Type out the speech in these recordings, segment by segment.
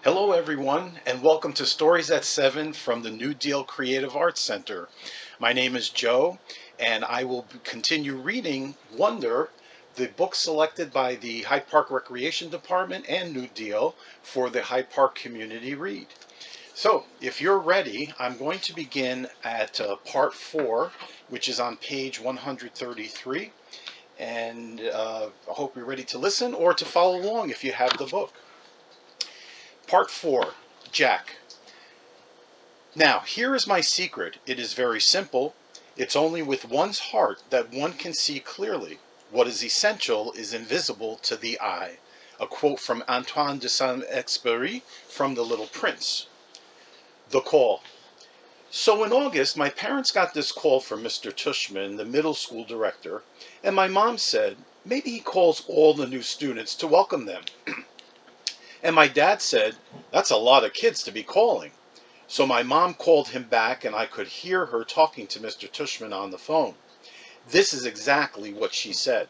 Hello everyone, and welcome to Stories at 7 from the New Deal Creative Arts Center. My name is Joe, and I will continue reading Wonder, the book selected by the Hyde Park Recreation Department and New Deal for the Hyde Park Community Read. So, if you're ready, I'm going to begin at part 4, which is on page 133, and I hope you're ready to listen or to follow along if you have the book. Part 4, Jack. Now, here is my secret. It is very simple. It's only with one's heart that one can see clearly. What is essential is invisible to the eye. A quote from Antoine de Saint-Exupéry from The Little Prince. The call. So in August, my parents got this call from Mr. Tushman, the middle school director, and my mom said, maybe he calls all the new students to welcome them. And my dad said, that's a lot of kids to be calling. So my mom called him back, and I could hear her talking to Mr. Tushman on the phone. This is exactly what she said.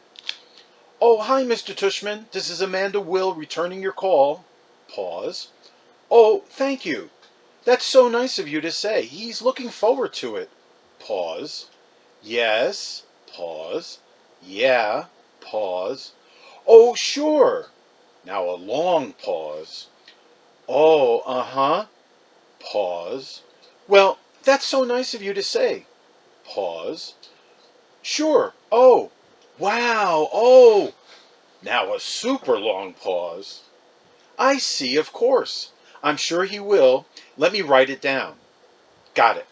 Oh, hi, Mr. Tushman. This is Amanda Will returning your call. Pause. Oh, thank you. That's so nice of you to say. He's looking forward to it. Pause. Yes. Pause. Yeah. Pause. Oh, sure. Now a long pause. Oh, uh-huh. Pause. Well, that's so nice of you to say. Pause. Sure. Oh. Wow. Oh. Now a super long pause. I see, of course. I'm sure he will. Let me write it down. Got it.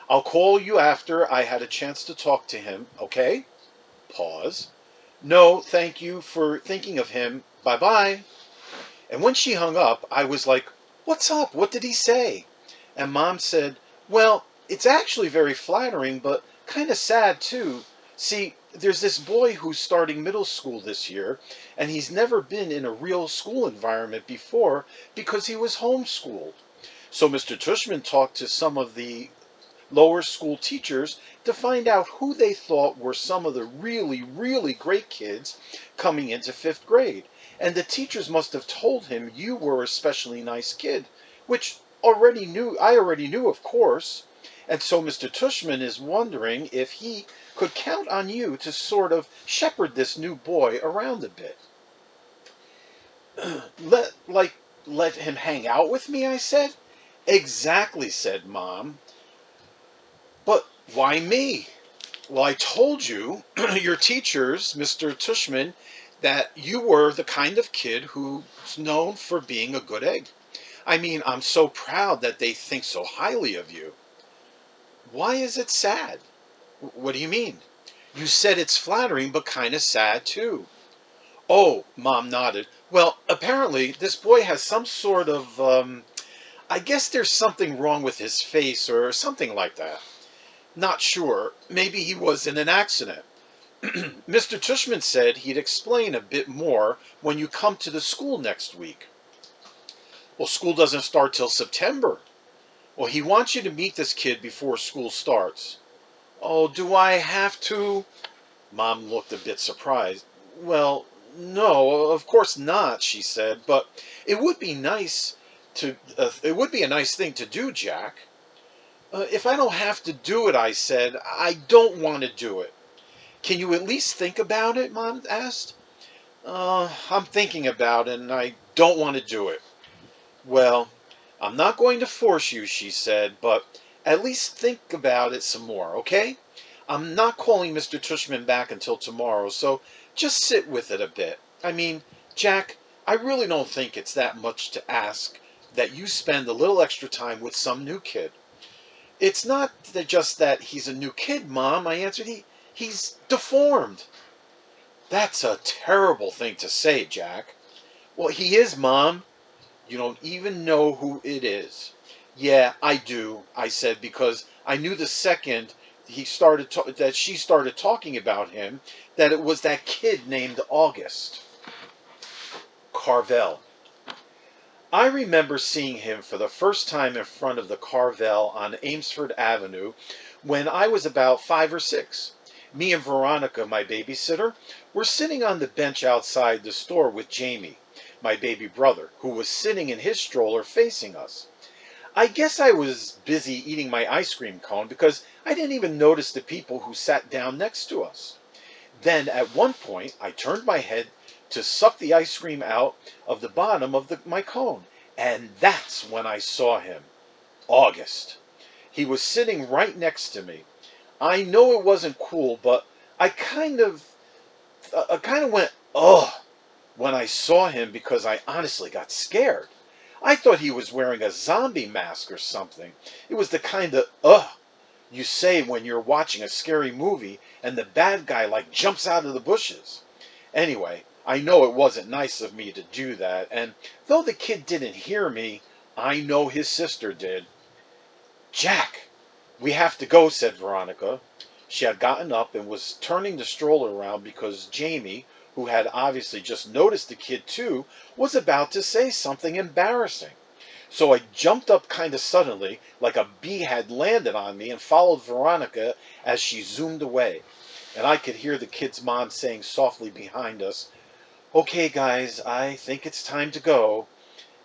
I'll call you after I had a chance to talk to him, okay? Pause. No, thank you for thinking of him. Bye-bye. And when she hung up, I was like, what's up? What did he say? And Mom said, well, it's actually very flattering, but kind of sad too. See, there's this boy who's starting middle school this year, and he's never been in a real school environment before because he was homeschooled. So Mr. Tushman talked to some of the lower school teachers to find out who they thought were some of the really, really great kids coming into fifth grade. And the teachers must have told him you were a especially nice kid, which I already knew, of course. And so Mr. Tushman is wondering if he could count on you to sort of shepherd this new boy around a bit. let like let him hang out with me, I said. Exactly, said Mom. But why me? Well, I told you, your teachers, Mr. Tushman, that you were the kind of kid who's known for being a good egg. I mean, I'm so proud that they think so highly of you. Why is it sad? What do you mean? You said it's flattering, but kind of sad too. Oh, Mom nodded. Well, apparently this boy has some sort of, I guess there's something wrong with his face or something like that. Not sure. Maybe he was in an accident. Mr. Tushman said he'd explain a bit more when you come to the school next week. Well, school doesn't start till September. Well, he wants you to meet this kid before school starts. Oh, do I have to? Mom looked a bit surprised. Well, no, of course not, she said, but it would be it would be a nice thing to do, Jack. If I don't have to do it, I said, I don't want to do it. Can you at least think about it? Mom asked. I'm thinking about it, and I don't want to do it. Well, I'm not going to force you, she said, but at least think about it some more, okay? I'm not calling Mr. Tushman back until tomorrow, so just sit with it a bit. I mean, Jack, I really don't think it's that much to ask that you spend a little extra time with some new kid. It's not just that he's a new kid, Mom, I answered. He's deformed. That's a terrible thing to say, Jack. Well, he is, Mom. You don't even know who it is. Yeah, I do, I said, because I knew the second that she started talking about him, that it was that kid named August. Carvel. I remember seeing him for the first time in front of the Carvel on Amesford Avenue when I was about 5 or 6. Me and Veronica, my babysitter, were sitting on the bench outside the store with Jamie. my baby brother, who was sitting in his stroller facing us. I guess I was busy eating my ice cream cone because I didn't even notice the people who sat down next to us. Then at one point I turned my head to suck the ice cream out of the bottom of my cone, and that's when I saw him. August. He was sitting right next to me. I know it wasn't cool, but I kind of went, ugh, when I saw him because I honestly got scared. I thought he was wearing a zombie mask or something. It was the kind of you say when you're watching a scary movie and the bad guy like jumps out of the bushes. Anyway, I know it wasn't nice of me to do that, and though the kid didn't hear me, I know his sister did. Jack, we have to go, said Veronica. She had gotten up and was turning the stroller around because Jamie, who had obviously just noticed the kid too, was about to say something embarrassing. So I jumped up kind of suddenly, like a bee had landed on me, and followed Veronica as she zoomed away. And I could hear the kid's mom saying softly behind us, "Okay, guys, I think it's time to go."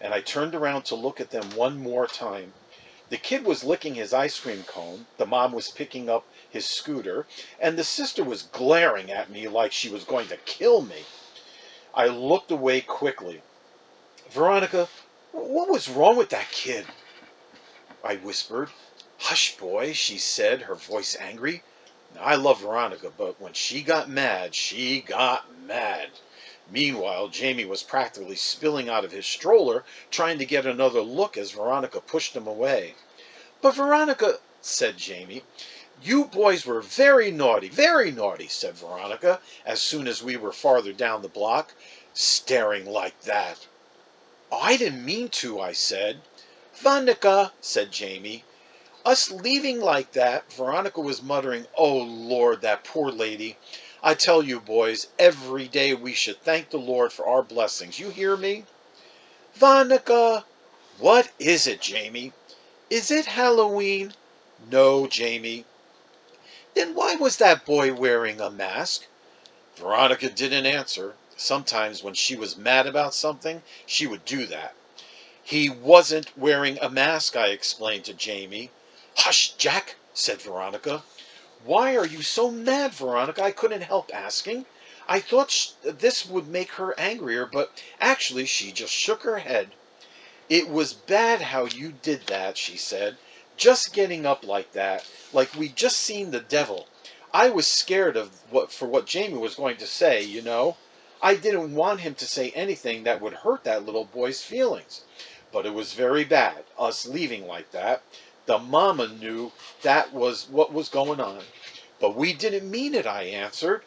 And I turned around to look at them one more time. The kid was licking his ice cream cone, the mom was picking up his scooter, and the sister was glaring at me like she was going to kill me. I looked away quickly. "Veronica, what was wrong with that kid?" I whispered. "Hush, boy," she said, her voice angry. Now, I love Veronica, but when she got mad, she got mad. Meanwhile, Jamie was practically spilling out of his stroller, trying to get another look as Veronica pushed him away. "But Veronica," said Jamie. "You boys were very naughty," said Veronica, as soon as we were farther down the block. "Staring like that." "I didn't mean to," I said. "Veronica," said Jamie. "Us leaving like that," Veronica was muttering. "Oh, Lord, that poor lady. I tell you, boys, every day we should thank the Lord for our blessings. You hear me?" "Veronica." "What is it, Jamie?" "Is it Halloween?" "No, Jamie." "Then why was that boy wearing a mask?" Veronica didn't answer. Sometimes when she was mad about something, she would do that. "He wasn't wearing a mask," I explained to Jamie. "Hush, Jack," said Veronica. "Why are you so mad, Veronica?" I couldn't help asking. I thought this would make her angrier, but actually she just shook her head. "It was bad how you did that," she said. "Just getting up like that, like we'd just seen the devil. I was scared of what Jamie was going to say, you know. I didn't want him to say anything that would hurt that little boy's feelings. But it was very bad, us leaving like that. The mama knew that was what was going on. But we didn't mean it," I answered.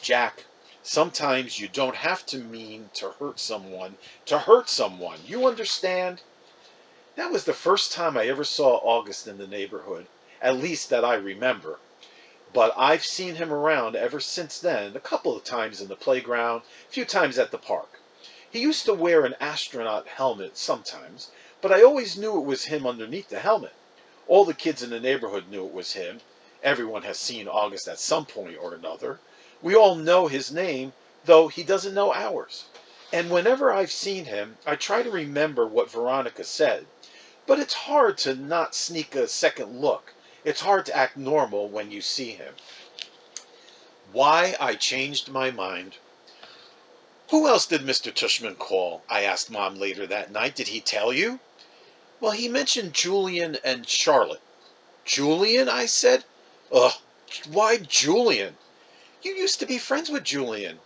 "Jack, sometimes you don't have to mean to hurt someone. You understand?" That was the first time I ever saw August in the neighborhood, at least that I remember. But I've seen him around ever since then, a couple of times in the playground, a few times at the park. He used to wear an astronaut helmet sometimes, but I always knew it was him underneath the helmet. All the kids in the neighborhood knew it was him. Everyone has seen August at some point or another. We all know his name, though he doesn't know ours. And whenever I've seen him, I try to remember what Veronica said. But it's hard to not sneak a second look. It's hard to act normal when you see him. Why I changed my mind. "Who else did Mr. Tushman call?" I asked Mom later that night. "Did he tell you?" "Well, he mentioned Julian and Charlotte." "Julian?" I said. "Ugh, why Julian? You used to be friends with Julian."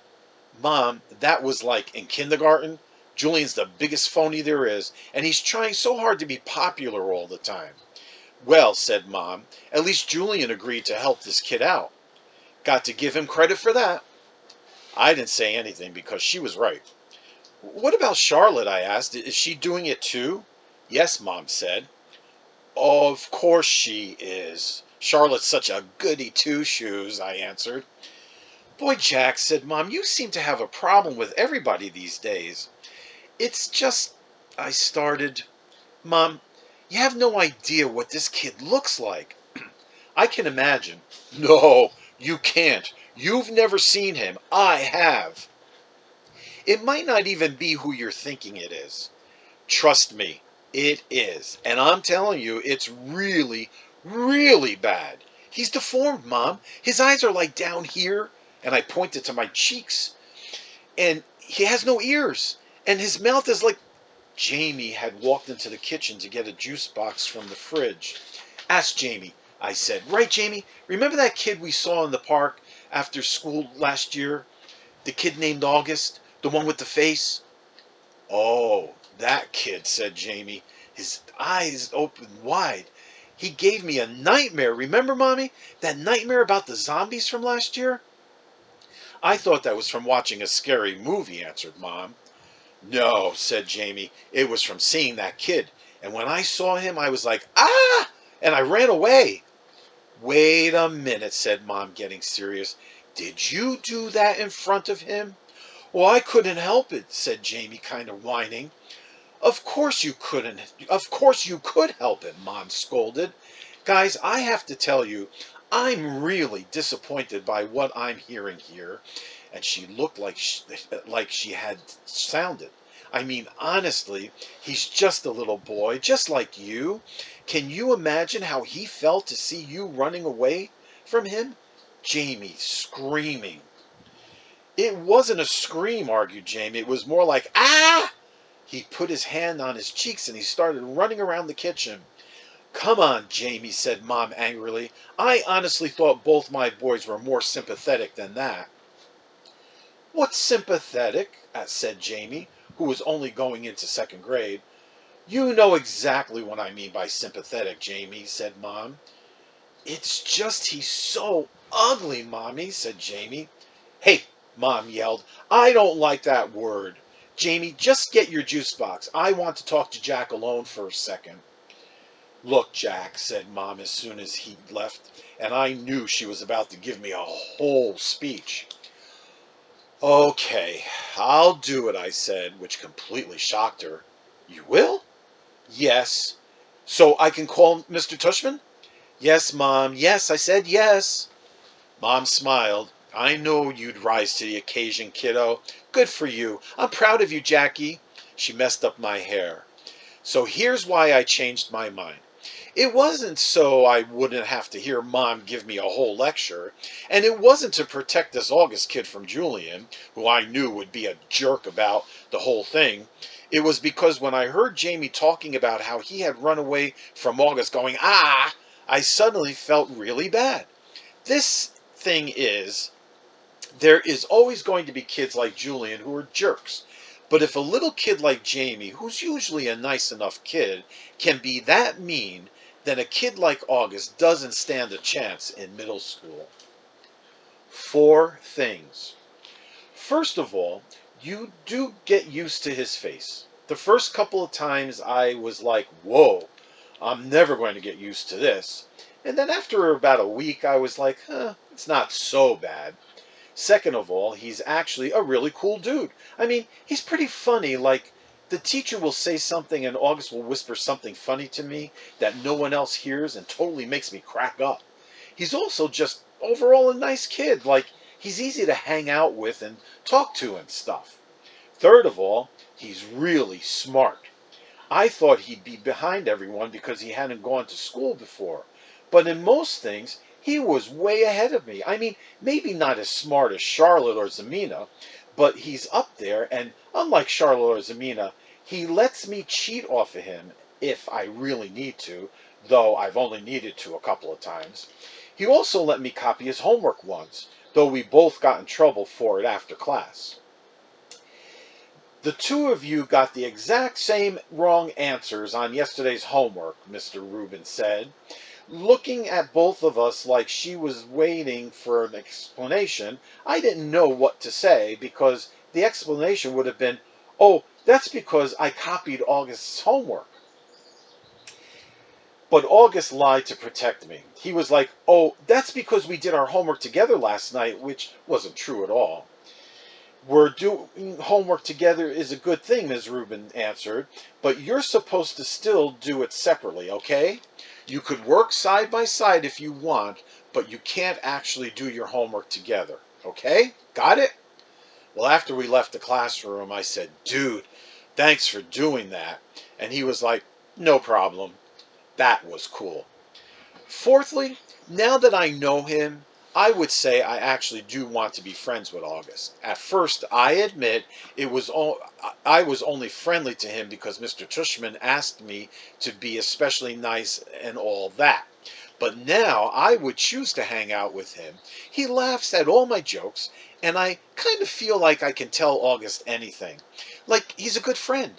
"Mom, that was like in kindergarten. Julian's the biggest phony there is, and he's trying so hard to be popular all the time." "Well," said Mom, "at least Julian agreed to help this kid out. Got to give him credit for that." I didn't say anything because she was right. "What about Charlotte?" I asked. "Is she doing it too?" "Yes," Mom said. "Of course she is. Charlotte's such a goody two-shoes," I answered. "Boy, Jack," said Mom, "you seem to have a problem with everybody these days." "It's just," I started. "Mom, you have no idea what this kid looks like." "I can imagine." "No, you can't. You've never seen him. I have." It might not even be who you're thinking it is. Trust me, it is. And I'm telling you, it's really, really bad. He's deformed, Mom. His eyes are like down here, and I pointed to my cheeks, and he has no ears, and his mouth is like. Jamie had walked into the kitchen to get a juice box from the fridge. Ask Jamie, I said. Right, Jamie? Remember that kid we saw in the park after school last year? The kid named August? The one with the face? Oh, that kid, said Jamie, his eyes opened wide. He gave me a nightmare. Remember, Mommy? That nightmare about the zombies from last year? I thought that was from watching a scary movie, answered Mom. No, said Jamie, it was from seeing that kid. And when I saw him, I was like, ah! And I ran away. Wait a minute, said Mom, getting serious. Did you do that in front of him? Well, I couldn't help it, said Jamie, kind of whining. Of course you couldn't. Of course you could help it, Mom scolded. Guys, I have to tell you, I'm really disappointed by what I'm hearing here. And she looked like she had sounded. I mean, honestly, he's just a little boy, just like you. Can you imagine how he felt to see you running away from him? Jamie screaming. It wasn't a scream, argued Jamie. It was more like, ah! He put his hand on his cheeks and he started running around the kitchen. Come on, Jamie, said Mom angrily. I honestly thought both my boys were more sympathetic than that. What's sympathetic? Said Jamie, who was only going into second grade. You know exactly what I mean by sympathetic, Jamie, said Mom. It's just he's so ugly, Mommy, said Jamie. Hey, Mom yelled, I don't like that word. Jamie, just get your juice box. I want to talk to Jack alone for a second. Look, Jack, said Mom as soon as he left, and I knew she was about to give me a whole speech. Okay, I'll do it, I said, which completely shocked her. You will? Yes. So I can call Mr. Tushman? Yes, Mom. Yes, I said yes. Mom smiled. I know you'd rise to the occasion, kiddo. Good for you. I'm proud of you, Jackie. She messed up my hair. So here's why I changed my mind. It wasn't so I wouldn't have to hear Mom give me a whole lecture, and it wasn't to protect this August kid from Julian, who I knew would be a jerk about the whole thing. It was because when I heard Jamie talking about how he had run away from August going, ah, I suddenly felt really bad. This thing is, there is always going to be kids like Julian who are jerks. But if a little kid like Jamie, who's usually a nice enough kid, can be that mean, then a kid like August doesn't stand a chance in middle school. 4 things. First of all, you do get used to his face. The first couple of times I was like, whoa, I'm never going to get used to this. And then after about a week, I was like, it's not so bad. Second of all, he's actually a really cool dude. I mean, he's pretty funny. Like, the teacher will say something and August will whisper something funny to me that no one else hears and totally makes me crack up. He's also just overall a nice kid. Like, he's easy to hang out with and talk to and stuff. Third of all, he's really smart. I thought he'd be behind everyone because he hadn't gone to school before. But in most things, he was way ahead of me. I mean, maybe not as smart as Charlotte or Zamina, but he's up there, and unlike Charlotte or Zamina, he lets me cheat off of him if I really need to, though I've only needed to a couple of times. He also let me copy his homework once, though we both got in trouble for it after class. The two of you got the exact same wrong answers on yesterday's homework, Mr. Rubin said, looking at both of us like she was waiting for an explanation. I didn't know what to say because the explanation would have been, oh, that's because I copied August's homework. But August lied to protect me. He was like, oh, that's because we did our homework together last night, which wasn't true at all. We're doing homework together is a good thing, Ms. Rubin answered, but you're supposed to still do it separately, okay? You could work side by side if you want, but you can't actually do your homework together, okay? Got it? Well, after we left the classroom, I said, "Dude, thanks for doing that." And he was like, "No problem. That was cool." Fourthly, now that I know him, I would say I actually do want to be friends with August. At first, I admit I was only friendly to him because Mr. Tushman asked me to be especially nice and all that. But now I would choose to hang out with him. He laughs at all my jokes, and I kind of feel like I can tell August anything. Like he's a good friend.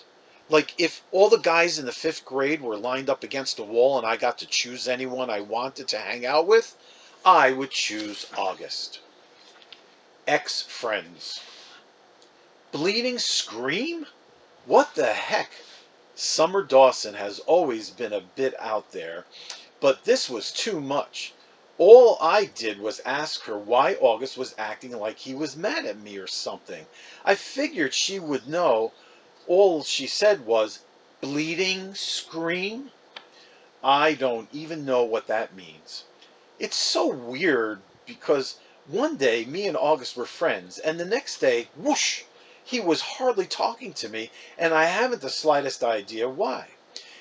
Like if all the guys in the fifth grade were lined up against a wall and I got to choose anyone I wanted to hang out with, I would choose August. Ex-friends. Bleeding scream? What the heck? Summer Dawson has always been a bit out there, but this was too much. All I did was ask her why August was acting like he was mad at me or something. I figured she would know. All she said was, bleeding scream? I don't even know what that means. It's so weird because one day me and August were friends, and the next day, whoosh, he was hardly talking to me, and I haven't the slightest idea why.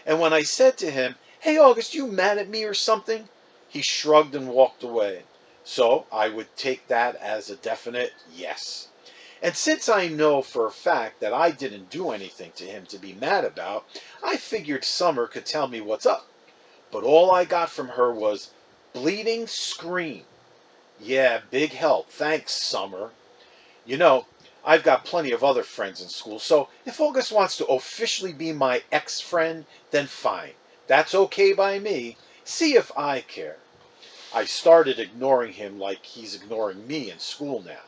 And when I said to him, "Hey August, you mad at me or something?" he shrugged and walked away. So I would take that as a definite yes. And since I know for a fact that I didn't do anything to him to be mad about, I figured Summer could tell me what's up. But all I got from her was bleeding scream. Yeah, big help. Thanks, Summer. You know, I've got plenty of other friends in school, so if August wants to officially be my ex-friend, then fine. That's okay by me. See if I care. I started ignoring him like he's ignoring me in school now.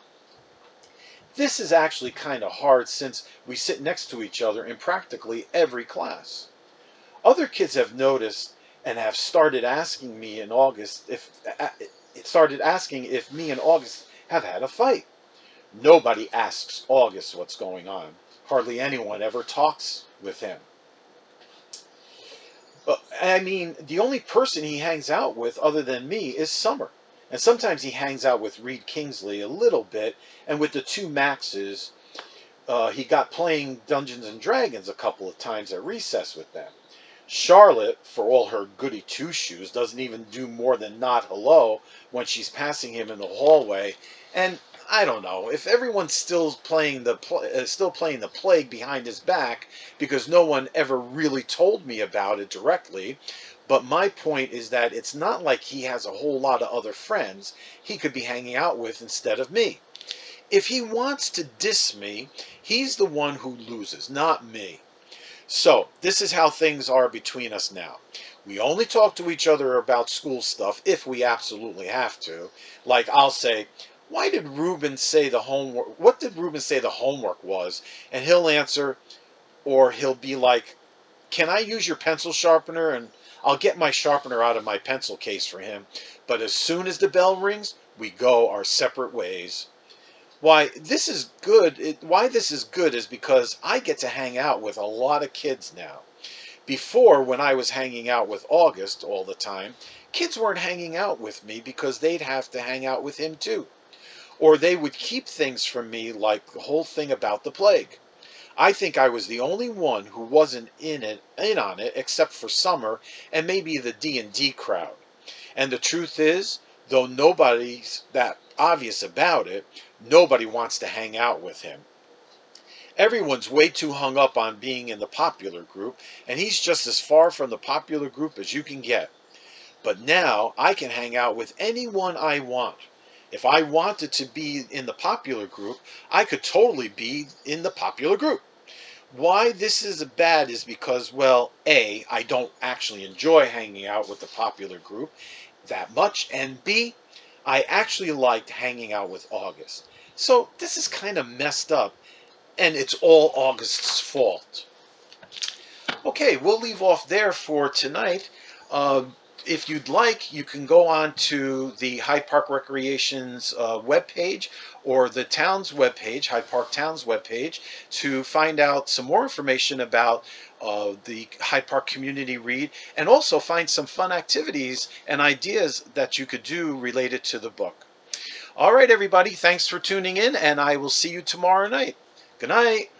This is actually kind of hard since we sit next to each other in practically every class. Other kids have noticed and have started asking me in August if me and August have had a fight. Nobody asks August what's going on. Hardly anyone ever talks with him. I mean, the only person he hangs out with other than me is Summer. And sometimes he hangs out with Reed Kingsley a little bit, and with the two Maxes, he got playing Dungeons and Dragons a couple of times at recess with them. Charlotte, for all her goody two shoes, doesn't even do more than nod hello when she's passing him in the hallway. And I don't know if everyone's still playing the plague behind his back because no one ever really told me about it directly. But my point is that it's not like he has a whole lot of other friends he could be hanging out with instead of me. If he wants to diss me, he's the one who loses, not me. So, this is how things are between us now. We only talk to each other about school stuff if we absolutely have to. Like, I'll say, "Why did Ruben say the homework? What did Ruben say the homework was?" And he'll answer, or he'll be like, "Can I use your pencil sharpener?" And I'll get my sharpener out of my pencil case for him. But as soon as the bell rings, we go our separate ways. Why this is good is because I get to hang out with a lot of kids now. Before, when I was hanging out with August all the time, kids weren't hanging out with me because they'd have to hang out with him too. Or they would keep things from me like the whole thing about the plague. I think I was the only one who wasn't in on it except for Summer and maybe the D&D crowd. And the truth is, though nobody's that obvious about it, nobody wants to hang out with him. Everyone's way too hung up on being in the popular group, and he's just as far from the popular group as you can get. But now I can hang out with anyone I want. If I wanted to be in the popular group, I could totally be in the popular group. Why this is bad is because, well, A, I don't actually enjoy hanging out with the popular group that much, and B, I actually liked hanging out with August. So this is kind of messed up, and it's all August's fault. Okay, we'll leave off there for tonight. Uh, if you'd like, you can go on to the Hyde Park Recreation's webpage or the town's webpage, Hyde Park Town's webpage, to find out some more information about the Hyde Park Community Read and also find some fun activities and ideas that you could do related to the book. All right, everybody, thanks for tuning in, and I will see you tomorrow night. Good night.